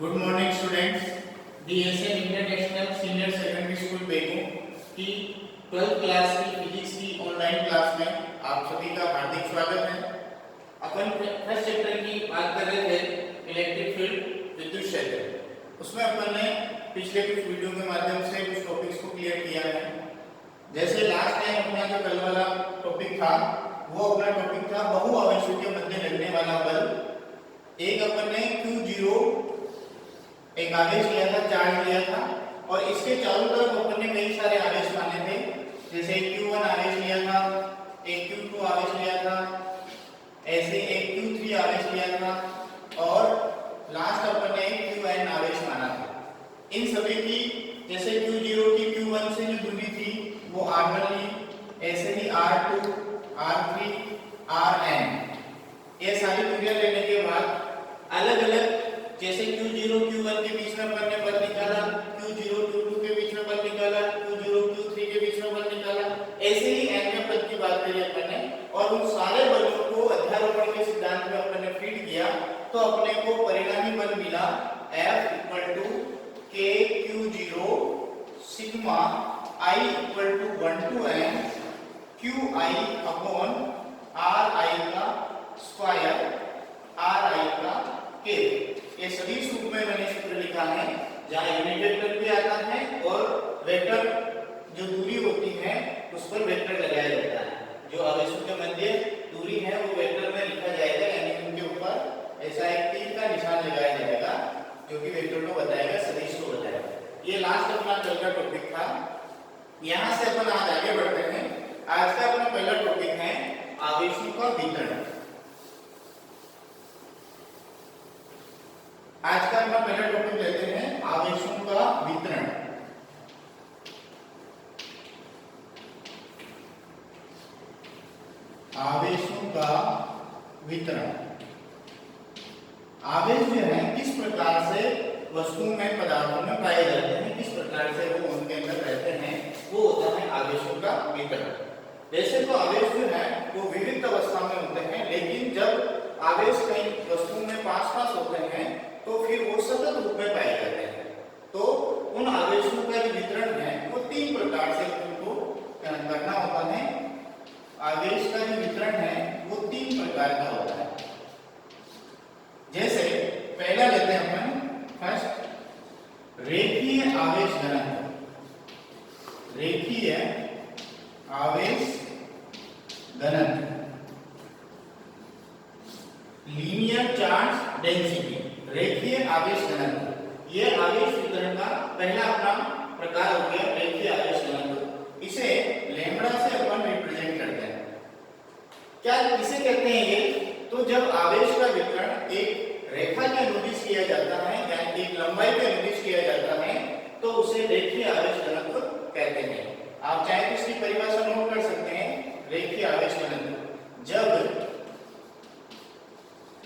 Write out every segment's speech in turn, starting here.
Good morning students. DSN international senior secondary school Begu की 12th class की physics की online class में आप सभी का हार्दिक स्वागत है। अपन फर्स्ट चैप्टर की बात कर रहे थे इलेक्ट्रिक फील्ड विद्युत क्षेत्र। उसमें अपन ने पिछले कुछ वीडियो के माध्यम से कुछ टॉपिक्स को क्लियर किया है। जैसे लास्ट टाइम अपना जो कल वाला टॉपिक था वो अपना टॉपिक था बहु आवेशों के मध्य लगने वाला बल। एक अपन ने Q0 एक आवेश लिया था, चार्ज लिया था और इसके चारों तरफ अपन ने कई सारे आवेश माने थे। जैसे Q1 आवेश लिया था, एक Q2 आवेश लिया था, ऐसे एक Q3 आवेश लिया था और लास्ट अपन ने Qn आवेश माना था। इन सभी की जैसे Q0 की Q1 से जो दूरी थी वो R1 ली, ऐसे ही R2, R3, Rn, ये सारी दूरियां लेने के बाद अलग अलग जैसे Q0 Q1 के बीच में अपन ने बल निकाला, Q0 Q2 के बीच में बल निकाला, Q0 Q3 के बीच में बल निकाला, ऐसे ही n के पद की बात करी अपन ने और उन सारे बलों को अध्यारोपण के सिद्धांत में अपन ने फीड किया तो अपने को परिणामी बल मिला F = K Q0 sigma I = 1 to n QI upon RI का स्क्वायर RI का क्यूब। ये सभी सूत्र में मैंने सूत्र लिखा है जहां यूनिट वेक्टर भी आता है और वेक्टर जो दूरी होती है उस पर वेक्टर लगाया जाता है। जो आवेशों के मध्य दूरी है वो वेक्टर में लिखा जाएगा, यानी उनके ऊपर ऐसा एक तीर का निशान लगाया जाएगा जो कि वेक्टर को बताएगा, सदिश को बताएगा। ये लास्ट अपना कल का टॉपिक था। यहां से अपन आज आगे बढ़ते हैं। आज का अपना पहला टॉपिक है आवेशों का वितरण। आज का अपना पहला टॉपिक लेते हैं आवेशों का वितरण। आवेशों का वितरण। आवेश जो है किस प्रकार से वस्तुओं में पदार्थों में पाए जाते हैं, किस प्रकार से वो उनके अंदर रहते हैं, वो होता है आवेशों का वितरण। वैसे तो आवेश जो है वो विविध अवस्था में होते हैं, लेकिन जब आवेश कई वस्तुओं में पास पास होते हैं तो फिर वो सतत रूप में पाए जाते हैं। तो उन आवेशों का जो वितरण है वो तीन प्रकार से उनको करना होता है। आवेश का जो वितरण है वो तीन प्रकार का होता है। जैसे पहला लेते हैं अपन फर्स्ट रेखीय आवेश घनत्व। रेखीय आवेश घनत्व, लीनियर चार्ज डेंसिटी। रेखीय आवेश घनत्व ये आवेश वितरण का पहला अपना प्रकार हो गया, रेखीय आवेश घनत्व। इसे लैम्ब्डा से अपन रिप्रेजेंट करते हैं। क्या किसे कहते हैं ये? तो जब आवेश का वितरण एक रेखा के अनुदिश किया जाता है, यानी एक लंबाई के अनुदिश किया जाता है, तो उसे रेखीय आवेश घनत्व कहते हैं। आप चाहे तो इसकी परिभाषा नोट कर सकते हैं। रेखीय आवेश घनत्व जब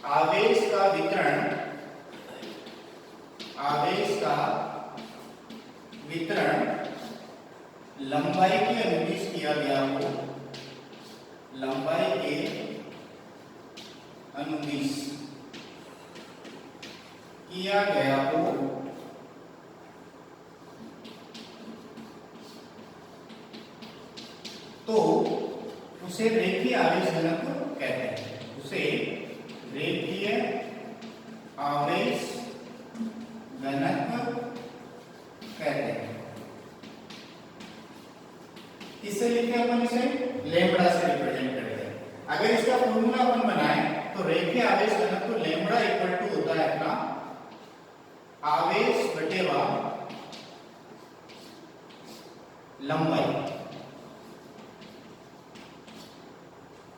आवेश का वितरण लंबाई के अनुदिश किया गया हो, लंबाई के अनुदिश किया गया हो, तो उसे रेखीय आवेश घनत्व कहते हैं। उसे रेखीय आवेश घनत्व कहते हैं। किससे लिखते हैं अपन? इसे लैम्ब्डा से रिप्रेजेंट करते हैं। अगर इसका फॉर्मूला अपन बनाएं तो रेखीय आवेश घनत्व लैम्ब्डा = होता है अपना आवेश बटेवा लंबाई।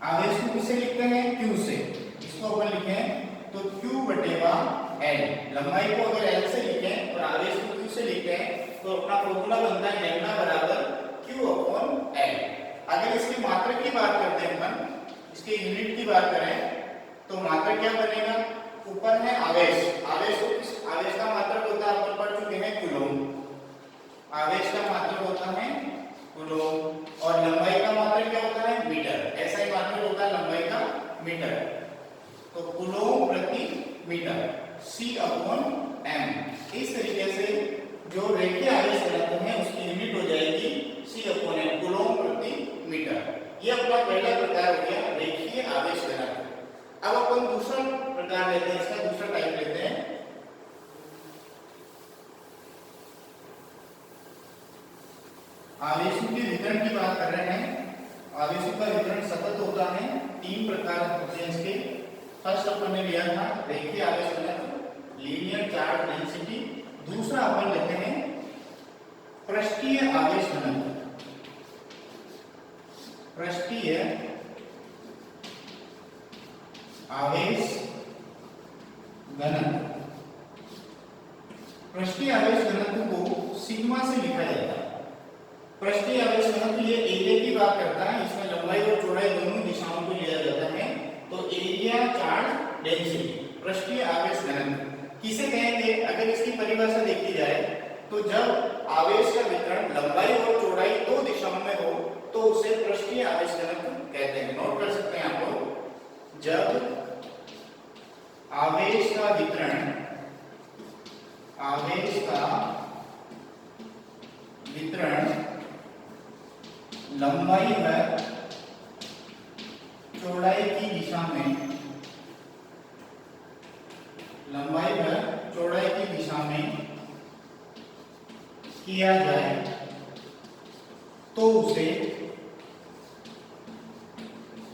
आवेश को किससे लिखते हैं? Q से। इसको अपन लिखें तो Q/L। लंबाई को अगर L से लिखें और आवेश को Q से लिखें तो अपना फॉर्मूला बनता है लैम्ब्डा = Q/L। अगर इसकी मात्रक की बात करते हैं अपन, इसके यूनिट की बात करें तो मात्रक क्या बनेगा? ऊपर है आवेश, आवेश का मात्रक होता है, अपन पढ़ चुके हैं कूलॉम। आवेश का मात्रक होता है कूलॉम और लंबाई का मात्रक क्या होता है? मीटर। ऐसा ही मात्रक होता है लंबाई का मीटर। तो कूलॉम प्रति मीटर C/m। m। इस तरीके से जो रेखीय आवेश घनत्व है उसकी यूनिट हो जाएगी C/m, कूलॉम प्रति मीटर। ये अपना पहला प्रकार हो गया रेखीय आवेश घनत्व। अब अपन दूसरा प्रकार लेते हैं, इसका दूसरा टाइप लेते हैं। आवेशों के वितरण की बात कर रहे हैं। आवेशों का वितरण सतत होता है। तीन प्रकार होते हैं इसके। फर्स्ट अपन ने लिया था रेखीय आवेश घनत्व, लीनियर चार्ज डेंसिटी। दूसरा अपन लेते हैं पृष्ठीय आवेश घनत्व। पृष्ठीय आवेश घनत्व। पृष्ठीय आवेश घनत्व को सिग्मा से लिखा जाता है। पृष्ठीय आवेश घनत्व ये एरिया की बात करता है, इसमें लंबाई और चौड़ाई दोनों दिशाओं को लिया जाता है। तो एरिया चार्ज डेंसिटी पृष्ठीय आवेश घनत्व किसे कहेंगे? अगर इसकी परिभाषा देखी जाए तो जब आवेश का वितरण लंबाई और चौड़ाई दो दिशाओं में हो तो उसे पृष्ठीय आवेश घनत्व कहते हैं। नोट कर सकते हैं आप लोग। जब आवेश का वितरण लंबाई व चौड़ाई की दिशा में किया जाए तो उसे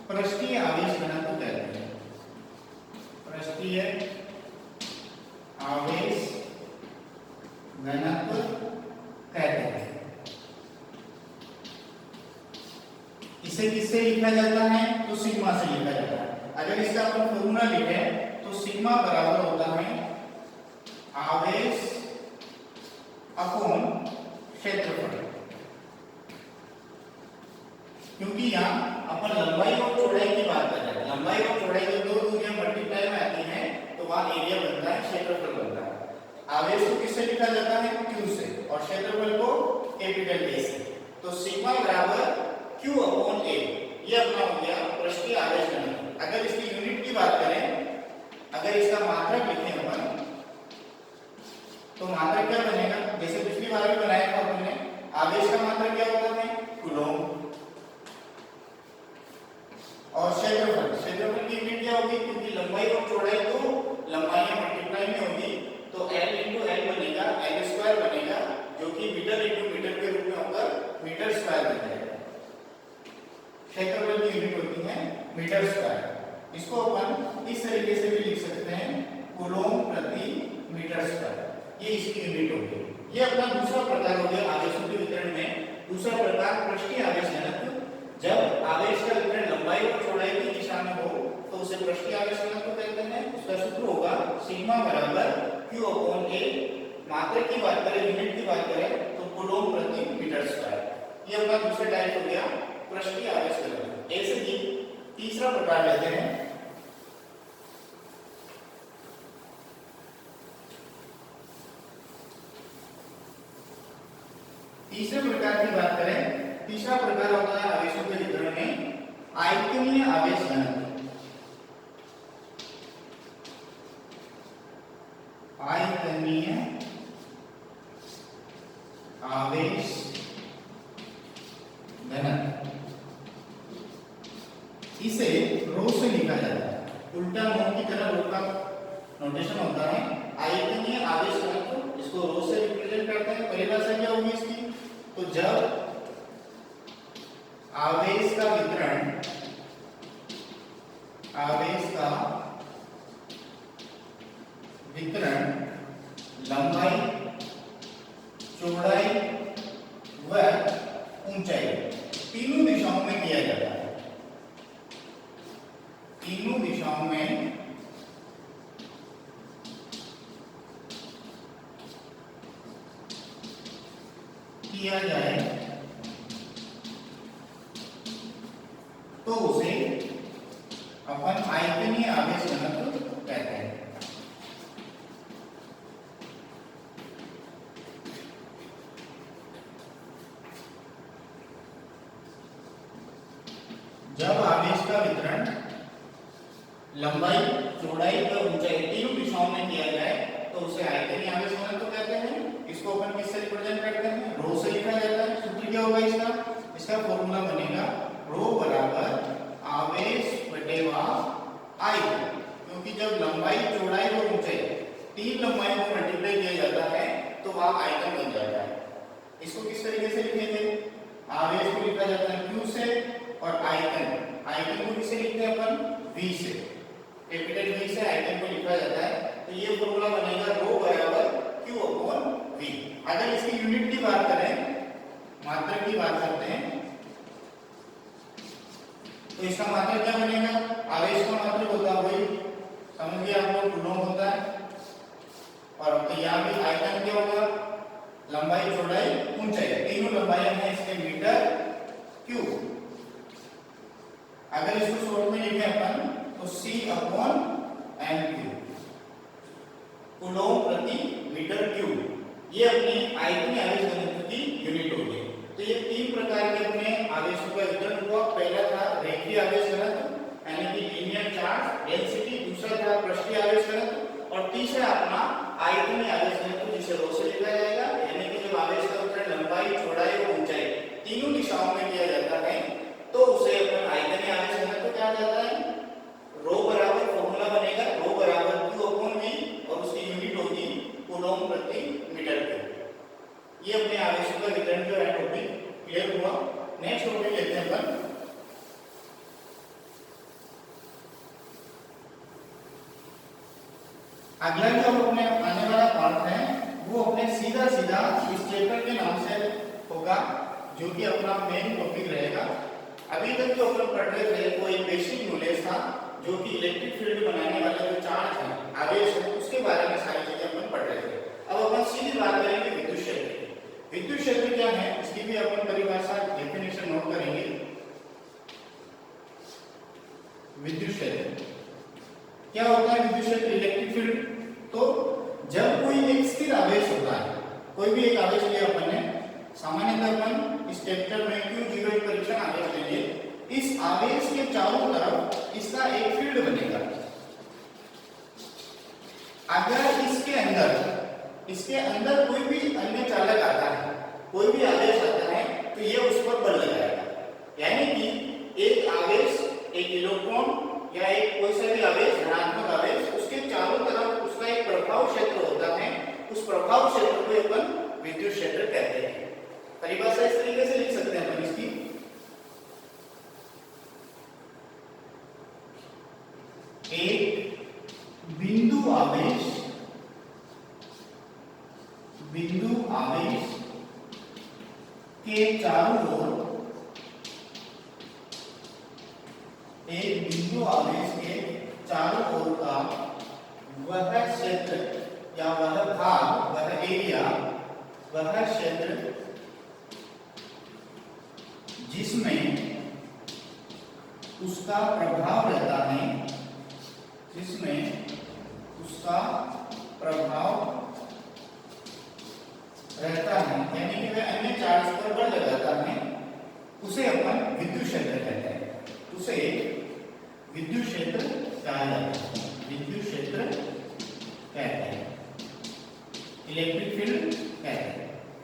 पृष्ठीय आवेश घनत्व कहते हैं। पृष्ठीय आवेश घनत्व कहते हैं। इसे किससे लिखा जाता है? तो सिग्मा से लिखा जाता है। अगर इसका अपन फॉर्मूला लिखे तो सिग्मा बराबर होता है आवेश अपॉन क्षेत्रफल। क्योंकि यहाँ अपन लंबाई और चौड़ाई की बात कर रहे हैं। लंबाई और चौड़ाई जब दो दूरियां मल्टीप्लाई में आती हैं तो वहां एरिया बनता है, क्षेत्रफल बनता है। आवेश को किससे लिखा जाता है? Q से, और क्षेत्रफल को कैपिटल A से। तो सिग्मा बराबर Q अपॉन A, ये अपना हो गया पृष्ठीय आवेश घनत्व। अगर इसकी यूनिट की बात करें, अगर इसका मात्रक लिखें अपन तो मात्रक क्या बनेगा? जैसे पिछली बार भी बनाया था हमने, आवेश का मात्रक क्या होता है? कूलॉम। और क्षेत्रफल की यूनिट क्या होगी? क्योंकि लंबाई और चौड़ाई तो लंबाइयां मल्टीप्लाई में होगी तो L इंटू L बनेगा, L स्क्वायर बनेगा, जो कि मीटर इंटू मीटर के रूप में होकर मीटर स्क्वायर बन जाएगा। क्षेत्रफल की यूनिट होती है मीटर स्क्वायर। इसको अपन इस तरीके से भी लिख सकते हैं कूलॉम प्रति मीटर स्क्वायर। ये इसकी यूनिट होगी। ये अपना दूसरा प्रकार हो गया आवेशों के वितरण में। दूसरा प्रकार पृष्ठीय आवेश घनत्व। जब आवेश का वितरण लंबाई और चौड़ाई की दिशा में हो तो उसे पृष्ठीय आवेश घनत्व कहते हैं। उसका सूत्र होगा सिग्मा बराबर Q अपॉन A। मात्रक की बात करें, यूनिट की बात करें तो कूलॉम प्रति मीटर स्क्वायर। ये अपना दूसरा टाइप हो गया पृष्ठीय आवेश घनत्व। ऐसे ही तीसरा प्रकार लेते हैं। तीसरे प्रकार की बात करें, तीसरा प्रकार होता है आवेशों के वितरण में आयतनीय आवेश घनत्व। आयतनीय आवेश घनत्व, इसे रो से लिखा जाता है। उल्टा मुंह की तरह रो का नोटेशन होता है। आयतनीय आवेश घनत्व, इसको रो से रिप्रेजेंट करते हैं। परिभाषा क्या होगी इसकी? तो जब आवेश का वितरण लंबाई, चौड़ाई व ऊंचाई तीनों दिशाओं में किया जाता है। तीनों दिशाओं में किया जाए तो उसे अपन आयतनीय आवेश घनत्व कहते हैं। जब आवेश का वितरण लंबाई, चौड़ाई व ऊंचाई तीनों दिशाओं में किया जाए तो उसे आयतनीय आवेश घनत्व कहते हैं। इसको अपन किससे रिप्रेजेंट करते हैं? रो से लिखा जाता है। सूत्र क्या होगा इसका फॉर्मूला बनेगा रो बराबर आवेश बटेवा आयतन, क्योंकि जब लंबाई चौड़ाई और ऊंचाई तीन लंबाई को मल्टीप्लाई किया जाता है तो वह आयतन बन जाता है। इसको किस तरीके से लिखेंगे? आवेश को लिखा जाता है Q से और आयतन को किससे लिखते हैं अपन? V से। कैपिटल V से आयतन को लिखा जाता है। तो ये फॉर्मूला बनेगा रो बराबर Q अपॉन V। अगर इसकी यूनिट की बात करें, मात्रक की बात करते हैं, तो इसका मात्रक क्या बनेगा? आवेश का मात्रक होता है वही, समझ गए आप लोग, कूलम होता है। और तो यहाँ भी आयतन क्या होगा? लंबाई चौड़ाई ऊंचाई, तीनों लंबाइयां हैं इसके मीटर क्यूब। अगर इसको शॉर्ट में लिखें अपन तो C upon m cube, coulomb प्रति मीटर क्यूब। ये अपनी आयतनीय आवेश घनत्व की यूनिट होगी। तो ये तीन प्रकार के अपने आवेशों का वितरण हुआ। पहला था रेखीय आवेश घनत्व यानी कि लीनियर चार्ज डेंसिटी, दूसरा था पृष्ठीय आवेश घनत्व और तीसरा अपना आयतनीय आवेश घनत्व जिसे रो से लिखा जाएगा। यानी कि जब आवेश का वितरण लंबाई चौड़ाई और ऊंचाई तीनों दिशाओं में किया जाता है तो उसे अपन आयतनीय आवेश घनत्व कहा जाता है। रो बराबर फॉर्मूला बनेगा रो बराबर Q अपॉन V और उसकी यूनिट होगी कूलम प्रति मीटर क्यूब। ये अपने आवेशों का वितरण जो है टॉपिक क्लियर हुआ। नेक्स्ट टॉपिक लेते हैं अपन अगला जो अपने आने वाला पार्ट है वो अपने सीधा इस चैप्टर के नाम से होगा, जो कि अपना मेन टॉपिक रहेगा। अभी तक जो अपन पढ़ रहे थे वो एक बेसिक नॉलेज था, जो कि इलेक्ट्रिक फील्ड बनाने वाले जो चार्ज है, आवेश है, उसके बारे में सारी चीजें अपन पढ़ रहे थे। अब अपन सीधी बात करेंगे विद्युत क्षेत्र की। विद्युत क्षेत्र क्या है इसकी भी अपन परिभाषा डेफिनेशन नोट करेंगे। विद्युत क्षेत्र क्या होता है? विद्युत क्षेत्र इलेक्ट्रिक फील्ड। तो जब कोई एक स्थिर आवेश होता है, कोई भी एक आवेश लिया अपन ने, सामान्यतः अपन इस चैप्टर में Q0 एक परीक्षण आवेश लेंगे। इस आवेश के चारों तरफ इसका एक फील्ड बनेगा। अगर इसके अंदर कोई भी अन्य चालक आता है, कोई भी आवेश आता है, तो ये उस पर बल लगाएगा। यानी कि एक आवेश, एक इलेक्ट्रॉन या एक कोई सा भी आवेश, धनात्मक आवेश, उसके चारों तरफ उसका एक प्रभाव क्षेत्र होता है। उस प्रभाव क्षेत्र को अपन विद्युत क्षेत्र कहते हैं। परिभाषा इस तरीके से लिख सकते हैं अपन इसकी, एक बिंदु आवेश के चारों ओर, एक बिंदु आवेश के चारों ओर का वह क्षेत्र या वह भाग, वह एरिया, वह क्षेत्र जिसमें उसका प्रभाव रहता है, यानी कि वह अन्य चार्ज पर बल लगाता है, उसे अपन विद्युत क्षेत्र कहते हैं। उसे विद्युत क्षेत्र कहा जाता है। विद्युत क्षेत्र कहते हैं, इलेक्ट्रिक फील्ड कहते हैं।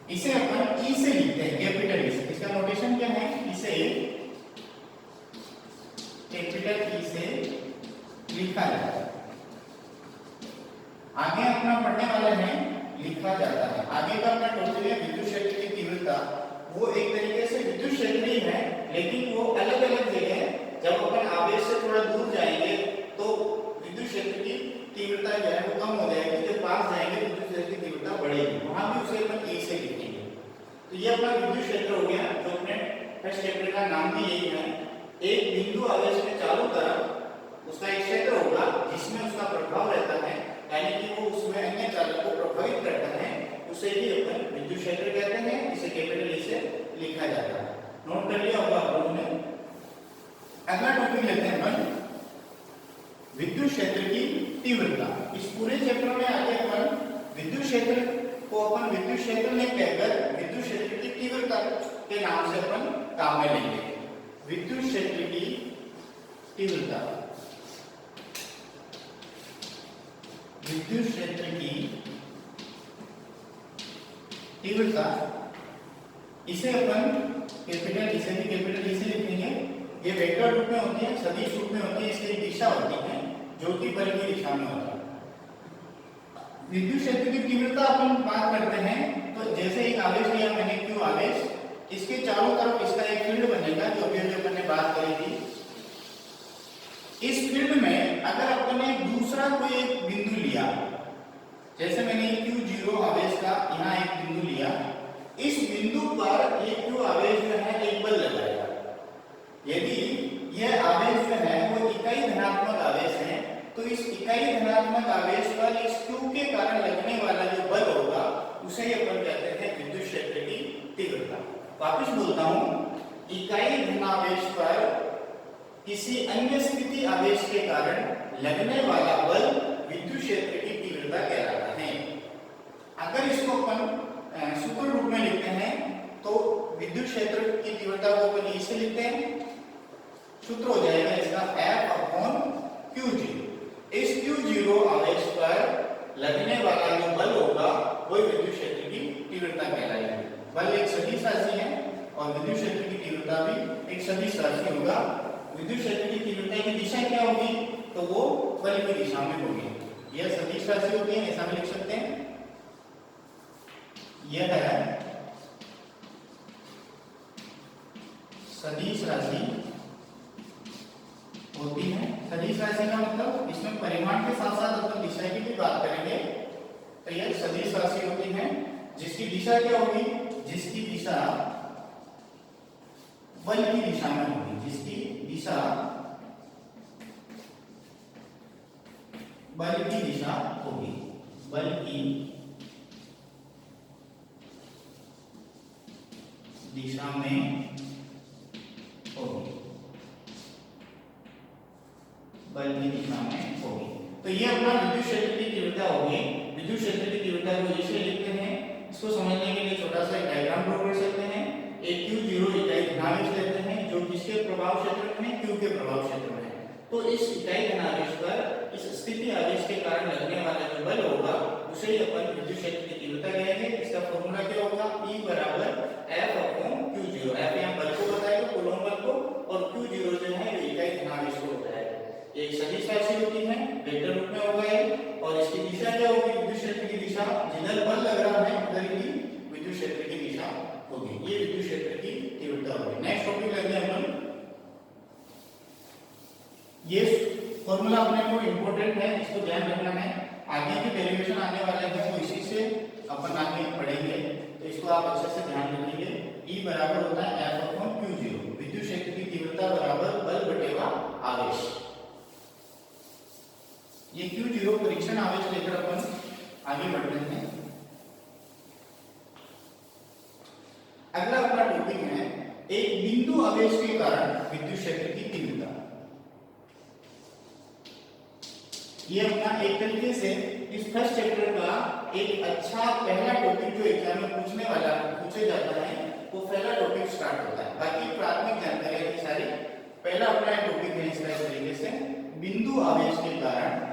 इसे अपन ई से लिखते हैं, कैपिटल ई से। इसका नोटेशन क्या है? इसे कैपिटल ई से लिखा जाता है। आगे अपना पढ़ने वाले हैं लिखा जाता है। आगे का अपना टॉपिक है विद्युत क्षेत्र की तीव्रता। वो एक तरीके से विद्युत क्षेत्र ही है, लेकिन वो अलग अलग जगह है। जब अपन आवेश से थोड़ा दूर जाएंगे तो विद्युत क्षेत्र की तीव्रता जो है वो कम हो जाएगी, जब पास जाएंगे विद्युत क्षेत्र की तीव्रता बढ़ेगी। वहां भी उसे अपन ई से लिखेंगे। तो ये अपना विद्युत क्षेत्र हो गया, जो अपने फर्स्ट चैप्टर का नाम भी यही है। एक बिंदु आवेश के चारों तरफ उसका एक क्षेत्र होगा जिसमें उसका प्रभाव रहता है, यानी कि वो उसमें अन्य चालक को प्रभावित करता है, उसे ही अपन विद्युत क्षेत्र कहते हैं। इसे कैपिटल ई से लिखा जाता है। नोट कर लिया होगा आप लोगों ने। अगला टॉपिक लेते हैं अपन विद्युत क्षेत्र की तीव्रता। इस पूरे चैप्टर में आगे अपन विद्युत क्षेत्र को अपन विद्युत क्षेत्र नहीं कहकर विद्युत क्षेत्र की तीव्रता के नाम से अपन काम में लेंगे। विद्युत क्षेत्र की तीव्रता, विद्युत क्षेत्र की तीव्रता, इसे अपन कैपिटल, इसे भी कैपिटल इसे लिखेंगे। ये वेक्टर रूप में होती है, सदिश रूप में होती है, इसकी एक दिशा होती है जो कि बल की दिशा में होता है। विद्युत क्षेत्र की तीव्रता अपन बात करते हैं तो जैसे एक आवेश लिया मैंने Q आवेश, इसके चारों तरफ इसका एक फील्ड बनेगा जो अभी अपन ने बात करी थी। इस फील्ड में अगर अपन ने दूसरा कोई एक बिंदु लिया, जैसे मैंने Q0 आवेश का यहाँ एक बिंदु लिया, इस बिंदु पर ये Q आवेश जो है एक बल लगाएगा। यदि यह आवेश जो है वो इकाई धनात्मक आवेश है तो इस इकाई धनात्मक आवेश पर इस Q के कारण लगने वाला जो बल होगा उसे ही अपन कहते हैं विद्युत क्षेत्र की तीव्रता। वापस बोलता हूं, इकाई धनावेश पर किसी अन्य स्थिति आवेश के कारण लगने वाला बल विद्युत क्षेत्र की तीव्रता कहलाता है। अगर इसको अपन सूत्र रूप में लिखते हैं तो विद्युत क्षेत्र की तीव्रता को अपन इसे लिखते हैं, सूत्र हो जाएगा इसका F/Q0। इस Q0 आवेश पर लगने वाला जो बल होगा वही विद्युत क्षेत्र की तीव्रता कहलाएगी। बल एक सदिश राशि है और विद्युत क्षेत्र की तीव्रता भी एक सदिश राशि होगा। विद्युत क्षेत्र की तीव्रता की दिशा क्या होगी तो वो बल की दिशा में होगी। यह सदिश राशि होती है, ऐसा भी लिख सकते हैं। यह है सदिश राशि होती है। सदिश राशि का मतलब इसमें परिमाण के साथ साथ अपन दिशा की भी बात करेंगे। तो यह सदिश राशि होती है जिसकी दिशा क्या होगी, जिसकी दिशा बल की दिशा में होगी, जिसकी दिशा बल की दिशा होगी, बल की दिशा में होगी, बल की दिशा में होगी। तो ये अपना विद्युत क्षेत्र की तीव्रता होगी। विद्युत क्षेत्र की तीव्रता को इसे लिखते हैं। इसको समझने के लिए छोटा सा डायग्राम ड्रॉ कर सकते हैं। एक Q0 इकाई धनावेश लेते हैं जो किसके प्रभाव क्षेत्र में है, Q के प्रभाव क्षेत्र में है। तो इस इकाई धनावेश पर इस स्थिति आवेश के कारण लगने वाला जो बल होगा उसे ही अपन विद्युत क्षेत्र की तीव्रता कहेंगे। इसका फॉर्मूला क्या होगा, E बराबर F/Q0। F यहाँ बल को बताएगा, कूलॉम बल को, और Q0 जो है ये इकाई धनावेश को बताएगा। एक सदिश राशि होती है, वेक्टर रूप में होगा ये, और इसकी दिशा क्या होगी, विद्युत क्षेत्र की दिशा, जिधर बल लग रहा है उधर की विद्युत क्षेत्र की दिशा होगी। ये विद्युत क्षेत्र की तीव्रता होगी। नेक्स्ट टॉपिक लेते हैं अपन। ये फॉर्मूला अपने को इंपॉर्टेंट है, इसको ध्यान रखना है। आगे के डेरिवेशन आने वाले हैं वो इसी से अपन आगे पढ़ेंगे, तो इसको आप अच्छे से ध्यान रखिए। E बराबर होता है F/Q0। विद्युत क्षेत्र की तीव्रता बराबर बल बटेगा आवेश। ये Q0 परीक्षण आवेश लेकर अपन आगे बढ़ रहे हैं। अगला अपना टॉपिक है एक बिंदु आवेश के कारण विद्युत क्षेत्र की तीव्रता। ये अपना एक तरीके से इस फर्स्ट चैप्टर का एक अच्छा पहला टॉपिक जो एग्जाम में पूछे जाता है वो पहला टॉपिक स्टार्ट होता है। बाकी प्राथमिक जानकारी की सारी पहला अपना टॉपिक है इसका इस तरीके से, बिंदु आवेश के कारण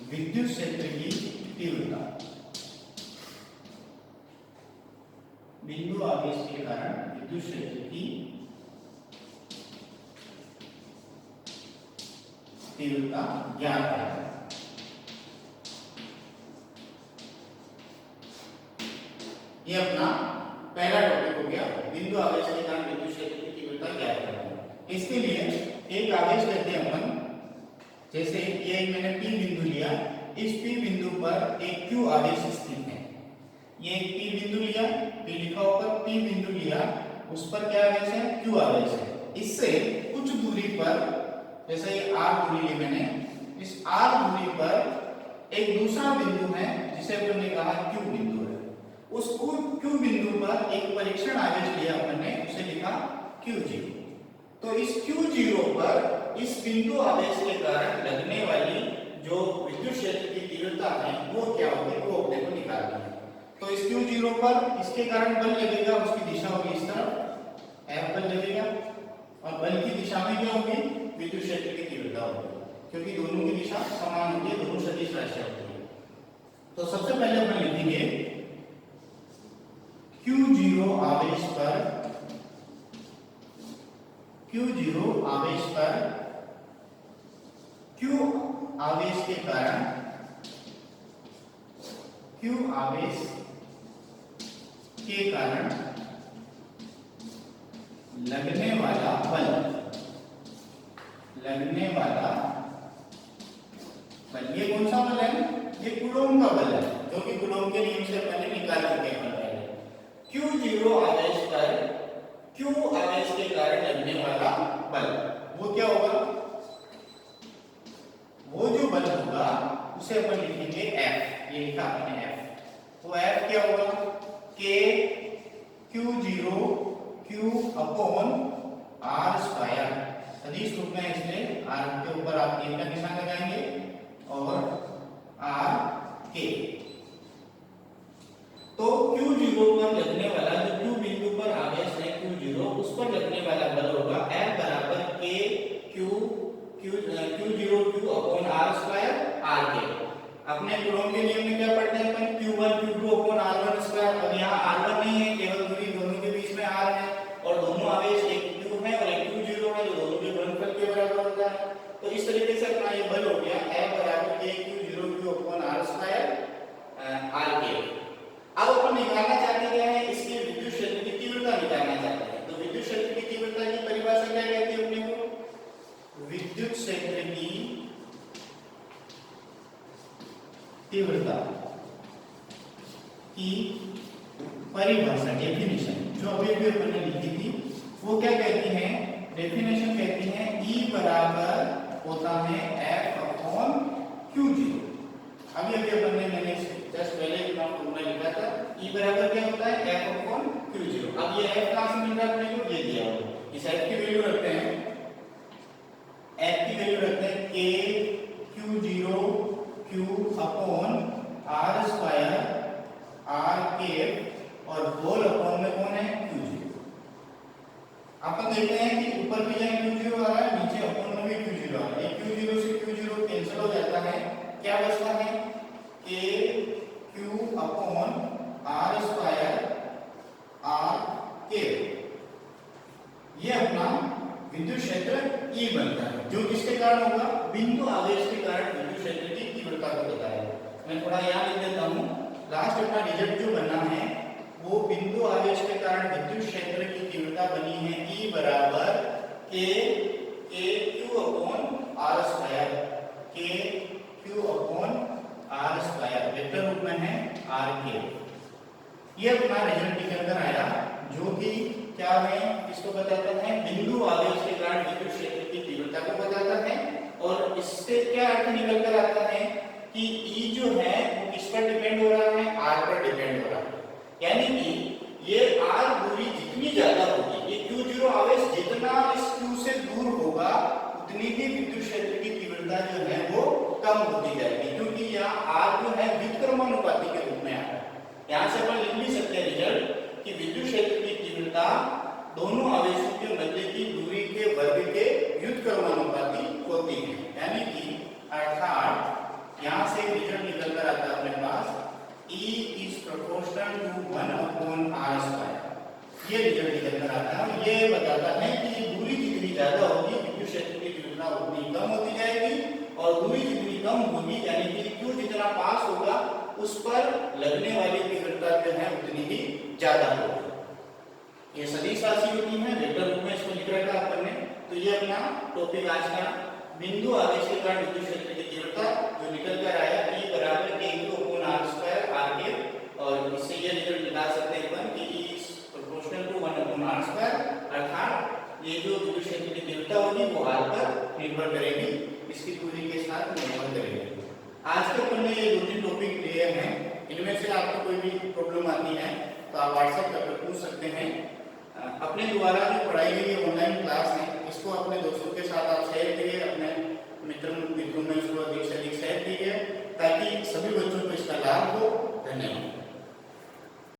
विद्युत क्षेत्र की तीव्रता। बिंदु आवेश के कारण विद्युत क्षेत्र की तीव्रता ज्ञात है। ये अपना पहला टॉपिक हो गया, बिंदु आवेश के कारण विद्युत क्षेत्र की तीव्रता ज्ञात करना। इसके लिए एक आवेश लेते हैं अपन, जैसे ये मैंने P बिंदु लिया, इस P बिंदु पर एक Q आवेश स्थित है। ये एक P बिंदु लिया, P लिखा ऊपर, P बिंदु लिया, उस पर क्या आवेश है, Q आवेश है। इससे कुछ दूरी पर, जैसे ये R दूरी ली मैंने, इस R दूरी पर एक दूसरा बिंदु है जिसे अपन ने कहा Q बिंदु है। उस Q बिंदु पर एक परीक्षण आवेश लिया अपन ने, उसे लिखा Q0। तो इस Q0 पर इस बिंदु आवेश के कारण लगने वाली जो विद्युत क्षेत्र की तीव्रता है वो क्या होगी, वो अपने को निकालनी है। तो इस Q0 पर इसके कारण बल लगेगा, उसकी दिशा होगी इस तरफ, F बल लगेगा। क्योंकि दोनों की दिशा समान होती है, दोनों सदिश राशियां होती है। तो सबसे पहले अपन लिखेंगे Q0 आवेश पर Q0 आवेश पर Q आवेश के कारण Q आवेश के कारण लगने वाला बल ये कौन सा बल है? ये कूलॉम का बल है, जो कि कूलॉम के नियम से पहले निकाल चुके हैं पहले। Q0 आवेश पर Q आवेश के कारण लगने वाला बल वो क्या होगा? वो जो बल होगा उसे अपन लिखेंगे F। ये लिखा आपने F। तो F क्या होगा? K Q0 Q upon R square. सदिश रूप में इसलिए R के ऊपर आप K का निशान लगाएंगे और R K। तो Q0 पर लगने वाला जो Q बिंदु पर आवेश है Q0 उस पर लगने वाला बल होगा F बराबर K Q0 Q upon R square R K। अपने कूलॉम के नियम में क्या पढ़ते हैं अपन? Q1 Q2 upon R1 square. अब यहाँ R1 नहीं है, केवल दूरी दोनों के बीच में R है और दोनों आवेश एक Q है और एक Q0 है, जो दोनों के गुणनफल के बराबर होता है। तो इस तरीके से अपना ये बल हो गया F बराबर K Q0 Q upon R square R K। अब अपन निकालना चाहते हैं इसके विद्युत क्षेत्र की तीव्रता निकालना चाहते हैं। तो विद्युत क्षेत्र की तीव्रता की परिभाषा क्या कहती है अपने को? विद्युत क्षेत्र की तीव्रता की परिभाषा डेफिनेशन जो अभी अभी अपन ने लिखी थी वो क्या कहती है? डेफिनेशन कहती है E बराबर होता है F अपॉन Q0। अभी अभी अपन ने मैंने जस्ट पहले फॉर्मूला लिखा था। E बराबर क्या होता है? F upon Q0। अब ये F कहां से मिल रहा है अपने को? ये दिया हुआ। इस F की वैल्यू रखते हैं, F की वैल्यू रखते हैं K Q0 Q upon R square R K और होल अपॉन में कौन है? Q0। अपन देखते हैं कि ऊपर भी जहां Q0 आ रहा है, नीचे अपॉन में भी Q0 आ रहा है। Q0 से Q0 कैंसिल हो जाता है, क्या बचता है? K Q upon R square R K। ये अपना विद्युत क्षेत्र E बनता है, जो किसके कारण होगा? बिंदु आवेश के कारण विद्युत क्षेत्र की तीव्रता को बताएगा। मैं थोड़ा यहाँ लिख देता हूँ। लास्ट अपना रिजल्ट जो बना है वो बिंदु आवेश के कारण विद्युत क्षेत्र की तीव्रता बनी है E बराबर K Q upon R square. K Q upon R square vector रूप में है R K। ये अपना रिजल्ट निकल कर आया, जो कि क्या है? इसको बताता है बिंदु आवेश के कारण विद्युत क्षेत्र की तीव्रता को बताता है। और इससे क्या अर्थ निकल कर आता है कि E जो है वो किस पर डिपेंड हो रहा है? R पर डिपेंड हो रहा है। यानी कि ये R दूरी जितनी ज्यादा होगी, ये Q0 आवेश जितना इस Q से दूर होगा उतनी ही विद्युत क्षेत्र की तीव्रता जो है वो कम होती जाएगी, क्योंकि यहाँ R जो है व्युत्क्रमानुपाती के रूप में आ रहा है। यहाँ से अपन लिख भी सकते हैं रिजल्ट कि विद्युत क्षेत्र की तीव्रता दोनों आवेशों के मध्य की दूरी के वर्ग के व्युत्क्रमानुपाती होती है। यानी कि अर्थात यहाँ से रिजल्ट निकल कर आता है अपने पास E is proportional to 1 upon R square. ये रिजल्ट निकल कर आता है। ये बताता है कि दूरी जितनी ज्यादा होगी विद्युत क्षेत्र की तीव्रता उतनी कम होती जाएगी, और दूरी जितनी कम होगी यानी कि Q जितना पास होगा उस पर लगने वाली तीव्रता जो है उतनी ही ज्यादा होगी। ये सदिश राशि होती है, वेक्टर रूप में इसको लिख रखा अपन ने। तो ये अपना टॉपिक आज का बिंदु आवेश के कारण विद्युत क्षेत्र की तीव्रता जो निकल कर आया E बराबर K upon R square R K। और इससे ये रिजल्ट निकाल सकते हैं अपन कि E is proportional to 1 upon R square, अर्थात ये जो विद्युत क्षेत्र की तीव्रता होगी वो R पर निर्भर करेगी, इसकी दूरी के साथ निर्भर करेगी। आज के अपन ने ये 2-3 टॉपिक लिए हैं, इनमें से आपको कोई भी प्रॉब्लम आती है तो आप व्हाट्सएप पर पूछ सकते हैं। अपने द्वारा जो पढ़ाई गई ऑनलाइन क्लास है इसको अपने दोस्तों के साथ आप शेयर करिए, अपने मित्रों में इसको अधिक से अधिक शेयर कीजिए ताकि सभी बच्चों को इसका लाभ हो। धन्यवाद।